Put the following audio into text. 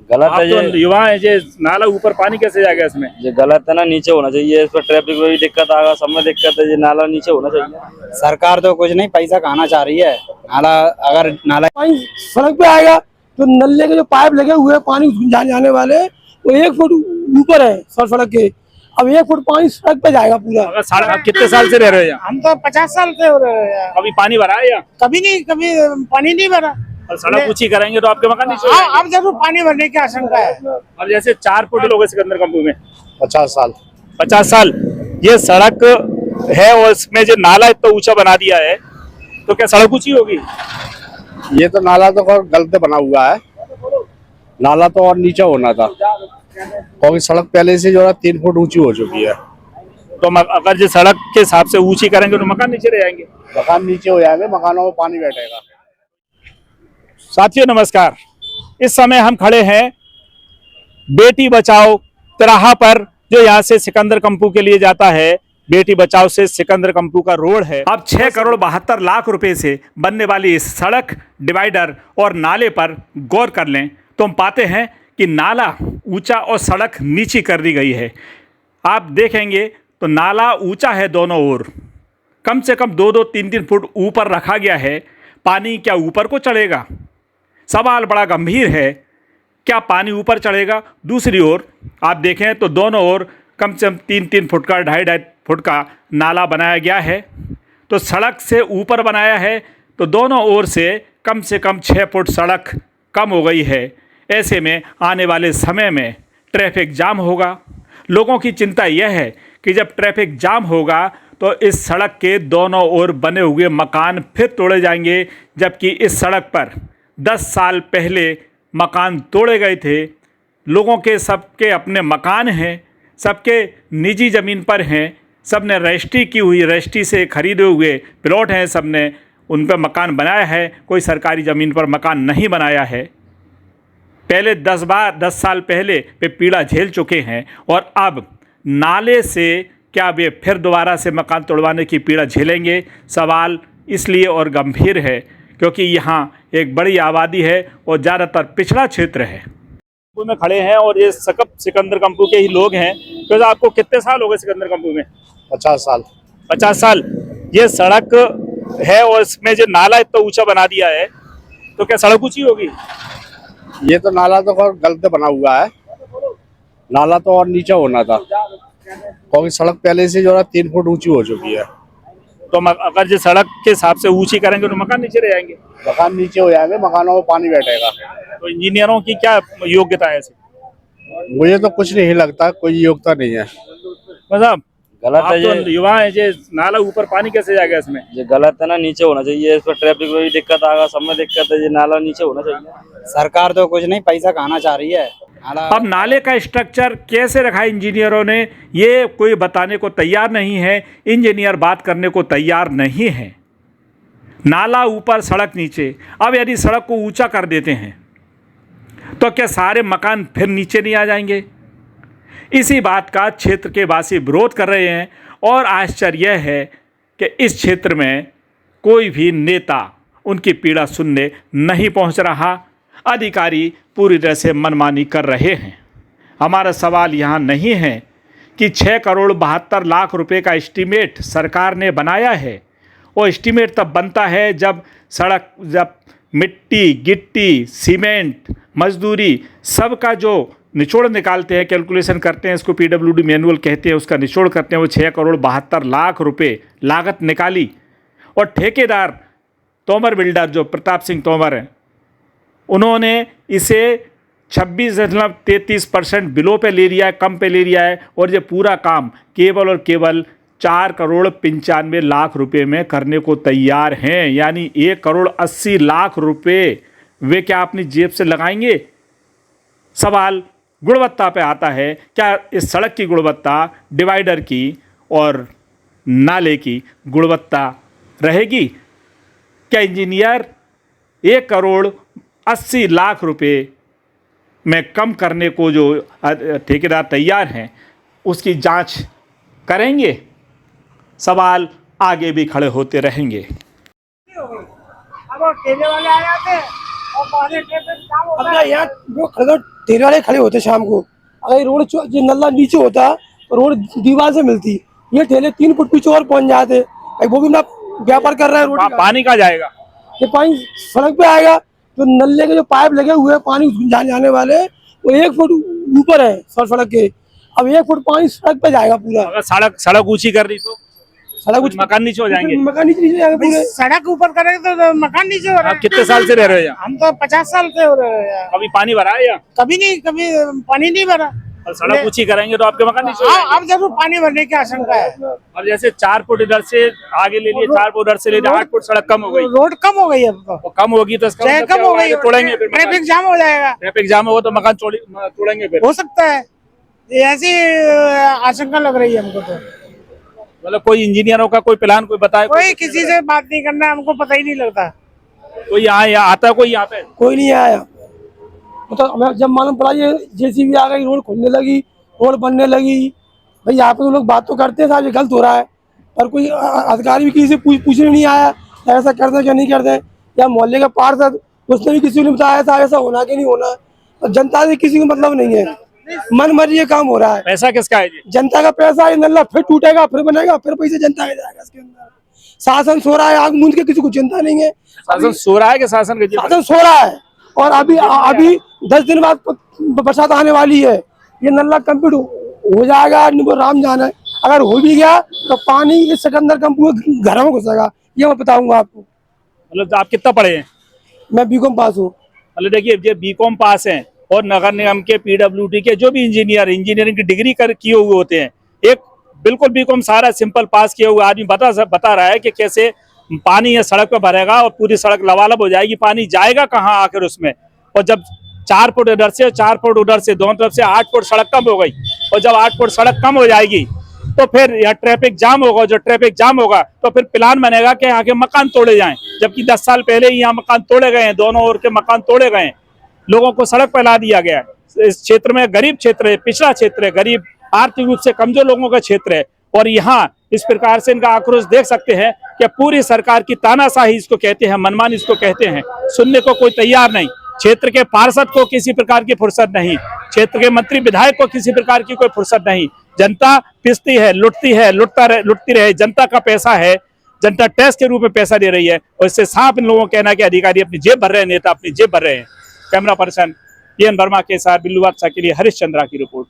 गलत है आप तो युवा है, ये नाला ऊपर पानी कैसे जाएगा इसमें? ये गलत है ना, नीचे होना चाहिए। इस पर ट्रैफिक में भी दिक्कत आएगा, सब में दिक्कत है। ये नाला नीचे होना चाहिए। सरकार तो कुछ नहीं पैसा खाना चाह रही है। नाला अगर नाला पानी सड़क पे आएगा तो नल्ले के जो पाइप लगे हुए हैं पानी जाने वाले वो 1 फुट ऊपर है सड़क के। अब 1 फुट पानी सड़क पे जाएगा पूरा। अगर सड़क, आप कितने साल से रह रहे हो यहाँ? हम तो 50 साल से हो रहे हैं। कभी पानी भरा है या? कभी नहीं, कभी पानी नहीं भरा। और सड़क ऊंची करेंगे तो आपके मकान नीचे हो हाँ, जाएंगे। अब जरूर पानी भरने की आशंका है। अब जैसे 4 फुट लोग हैं सिकंदर कंपू में, 50 साल 50 साल ये सड़क है और इसमें जो नाला इतना ऊंचा बना दिया है, तो क्या सड़क ऊंची होगी? ये तो नाला तो और गलत बना हुआ है। नाला तो और नीचे होना था, क्योंकि सड़क पहले से जो है 3 फुट ऊंची हो चुकी है। तो अगर जो सड़क के हिसाब से ऊंची करेंगे तो मकान नीचे रह जाएंगे। मकान नीचे हो जाएंगे, मकानों में पानी बैठेगा। साथियों नमस्कार, इस समय हम खड़े हैं बेटी बचाओ तिराहा पर, जो यहाँ से सिकंदर कंपू के लिए जाता है। बेटी बचाओ से सिकंदर कंपू का रोड है। अब 6 करोड़ 72 लाख रुपए से बनने वाली इस सड़क, डिवाइडर और नाले पर गौर कर लें तो हम पाते हैं कि नाला ऊंचा और सड़क नीची कर दी गई है। आप देखेंगे तो नाला ऊंचा है दोनों ओर, कम से कम 2-2, 3-3 फुट ऊपर रखा गया है। पानी क्या ऊपर को चढ़ेगा? सवाल बड़ा गंभीर है, क्या पानी ऊपर चढ़ेगा? दूसरी ओर आप देखें तो दोनों ओर कम से कम 3-3 फुट का, 2.5 फुट का नाला बनाया गया है। तो सड़क से ऊपर बनाया है तो दोनों ओर से कम 6 फुट सड़क कम हो गई है। ऐसे में आने वाले समय में ट्रैफिक जाम होगा। लोगों की चिंता यह है कि जब ट्रैफिक जाम होगा तो इस सड़क के दोनों ओर बने हुए मकान फिर तोड़े जाएंगे, जबकि इस सड़क पर 10 साल पहले मकान तोड़े गए थे। लोगों के सबके अपने मकान हैं, सबके निजी ज़मीन पर हैं, सब ने रजिस्ट्री की हुई, रजिस्ट्री से खरीदे हुए प्लॉट हैं, सब ने उन पर मकान बनाया है। कोई सरकारी ज़मीन पर मकान नहीं बनाया है। पहले 10 साल पहले वे पीड़ा झेल चुके हैं और अब नाले से क्या वे फिर दोबारा से मकान तोड़वाने की पीड़ा झेलेंगे? सवाल इसलिए और गंभीर है क्योंकि यहाँ एक बड़ी आबादी है और ज़्यादातर पिछड़ा क्षेत्र है। में खड़े हैं और ये सिकंदर कंपू के ही लोग हैं। तो आपको कितने साल हो गए सिकंदर कंपू में? 50 साल 50 साल ये सड़क है और इसमें जो नाला इतना ऊंचा बना दिया है, तो क्या सड़क ऊंची होगी? ये तो नाला तो और गलत बना हुआ है। नाला तो और नीचे होना था, क्योंकि सड़क पहले से जो है 3 फुट ऊंची हो चुकी है। तो अगर जो सड़क के हिसाब से ऊंची करेंगे तो मकान नीचे रह जाएंगे। मकान नीचे हो जाएंगे, मकानों में पानी बैठेगा। तो इंजीनियरों की क्या योग्यता है? मुझे तो कुछ नहीं लगता, कोई योग्यता नहीं है। मतलब गलत आप है तो युवा है, ये नाला ऊपर पानी कैसे जाएगा इसमें? ये गलत है ना, नीचे होना चाहिए। इस पर ट्रैफिक में भी दिक्कत आएगा, सब में दिक्कत है। ये नाला नीचे होना चाहिए। सरकार तो कुछ नहीं पैसा खाना चाह रही है। नाला अब नाले का स्ट्रक्चर कैसे रखा है इंजीनियरों ने, ये कोई बताने को तैयार नहीं है। इंजीनियर बात करने को तैयार नहीं है। नाला ऊपर, सड़क नीचे। अब यदि सड़क को ऊंचा कर देते हैं तो क्या सारे मकान फिर नीचे नहीं आ जाएंगे? इसी बात का क्षेत्र के वासी विरोध कर रहे हैं और आश्चर्य यह है कि इस क्षेत्र में कोई भी नेता उनकी पीड़ा सुनने नहीं पहुंच रहा। अधिकारी पूरी तरह से मनमानी कर रहे हैं। हमारा सवाल यहाँ नहीं है कि 6 करोड़ 72 लाख रुपए का एस्टीमेट सरकार ने बनाया है। वो एस्टीमेट तब बनता है जब सड़क, जब मिट्टी, गिट्टी, सीमेंट, मजदूरी, सब का जो निचोड़ निकालते हैं, कैलकुलेशन करते हैं, इसको PWD मैनुअल कहते हैं, उसका निचोड़ करते हैं। वो 6 करोड़ 72 लाख रुपए लागत निकाली और ठेकेदार तोमर बिल्डर, जो प्रताप सिंह तोमर हैं, उन्होंने इसे 26.33% बिलो पे ले लिया है, कम पे ले लिया है। और ये पूरा काम केवल और केवल 4 करोड़ 95 लाख रुपए में करने को तैयार हैं। यानी 1 करोड़ 80 लाख रुपए वे क्या अपनी जेब से लगाएंगे? सवाल गुणवत्ता पे आता है। क्या इस सड़क की गुणवत्ता, डिवाइडर की और नाले की गुणवत्ता रहेगी? क्या इंजीनियर 1 करोड़ 80 लाख रुपए में कम करने को जो ठेकेदार तैयार हैं उसकी जांच करेंगे? सवाल आगे भी खड़े होते रहेंगे। अब वो ठेले वाले आ जाते हैं और पानी ट्रैफिक जाम हो अपना यहाँ जो खड़गड़ ठेले वाले खड़े होते शाम को। अगर ये नल्ला नीचे होता तो रोड दीवार से मिलती, ये ठेले 3 फुट पीछे और पहुंच जाते। भाई वो भी अपना व्यापार कर रहे हैं रोटी का। पानी कहाँ जाएगा? ये पानी सड़क पे आएगा। जो नल्ले के जो पाइप लगे हुए हैं पानी जाने वाले, वो 1 फुट ऊपर है सड़क के। अब 1 फुट पानी सड़क पे जाएगा पूरा। अगर सड़क ऊंची कर दी तो सड़क कुछ मकान नीचे हो जाएंगे। मकान नीचे जाएगा पूरे। सड़क ऊपर करेंगे तो मकान नीचे हो रहा आप है। कितने साल से रह रहे हो यहाँ? हम तो 50 साल से हो रहे हैं यहाँ। कभी पानी भरा है यहाँ? कभी नहीं, कभी पानी नहीं भरा। और सड़क ऊंची करेंगे तो आपके मकान नीचे हो जाएंगे। अब जरूर पानी भरने की आशंका है। और जैसे 4 फुट इधर से आगे ले लिए, 4 फुट उधर से ले लिए, 8 फुट सड़क कम हो गई। रोड कम हो गई अब तो। वो कम होगी तो इसका चाहे मतलब कम क्या हो होगा? गई, आगे तोड़ेंगे फिर मकान। ट्रैफिक जाम हो जाएगा। ट्रैफिक जाम होगा तो मकान तोड़ेंगे फिर। हो सकता है, ये ऐसी आशंका लग रही है हमको तो। मतलब कोई इंजीनियरों का कोई प्लान कोई बताए? कोई किसी से बात नहीं करना, हमको पता ही नहीं लगता। कोई यहाँ आता है? कोई यहाँ पे? कोई नहीं आया। मतलब हमें जब मालूम पड़ा ये जेसीबी आ गई, रोड खुलने लगी, रोड बनने लगी, भाई यहाँ पे तो लोग बात तो करते हैं साहब ये गलत हो रहा है, पर कोई अधिकारी भी किसी से पूछने नहीं आया ऐसा करते क्या नहीं करते। या मोहल्ले का पार्षद उसने भी किसी ने बताया था ऐसा होना कि नहीं होना। और जनता से किसी को मतलब नहीं है, मन मर्जी ये काम हो रहा है। पैसा किसका है जी? जनता का पैसा, ये नल्ला फिर टूटेगा, फिर बनेगा, फिर पैसे जनता का जाएगा इसके अंदर। शासन सो रहा है आग मूंद के, किसी को चिंता नहीं है। शासन सो रहा है कि शासन के? शासन सो रहा है। और अभी 10 दिन बाद बरसात आने वाली है, ये नल्ला कंप्लीट हो जाएगा, राम जाने। अगर हो भी गया तो पानी इस सिकंदर कंपू घरों में घुसेगा, ये मैं बताऊंगा आपको। मतलब आप कितना पढ़े हैं? मैं बीकॉम पास हूँ। मतलब देखिए, जो बीकॉम पास हैं और नगर निगम के पीडब्ल्यूडी के जो भी इंजीनियरिंग की डिग्री किए हुए होते हैं, एक बिल्कुल बीकॉम सारा सिंपल पास किया हुआ आदमी बता रहा है कि कैसे पानी ये सड़क पे भरेगा और पूरी सड़क लबालब हो जाएगी। पानी जाएगा कहाँ आखिर उसमें? और जब 4 फुट इधर से 4 फुट उधर से दोनों तरफ से 8 फुट सड़क कम हो गई, और जब 8 फुट सड़क कम हो जाएगी तो फिर यहाँ ट्रैफिक जाम होगा। जो ट्रैफिक जाम होगा तो फिर प्लान बनेगा कि यहाँ के मकान तोड़े जाएं, जबकि 10 साल पहले ही यहाँ मकान तोड़े गए हैं, दोनों ओर के मकान तोड़े गए हैं, लोगों को सड़क पर ला दिया गया है। इस क्षेत्र में गरीब क्षेत्र है, पिछड़ा क्षेत्र है, गरीब आर्थिक रूप से कमजोर लोगों का क्षेत्र है। और यहाँ इस प्रकार से इनका आक्रोश देख सकते हैं कि पूरी सरकार की तानाशाही इसको कहते हैं, मनमानी इसको कहते हैं। सुनने को कोई तैयार नहीं। क्षेत्र के पार्षद को किसी प्रकार की फुर्सत नहीं, क्षेत्र के मंत्री विधायक को किसी प्रकार की कोई फुर्सत नहीं। जनता पिसती है, लुटती है, लुटती रहे। जनता का पैसा है, जनता टैक्स के रूप में पैसा दे रही है, और इससे साफ इन लोगों को कहना है कि अधिकारी अपनी जेब भर रहे हैं, नेता अपनी जेब भर रहे हैं। कैमरा पर्सन PN वर्मा के साथ बिल्लू बादशाह के लिए हरीश चंद्रा की रिपोर्ट।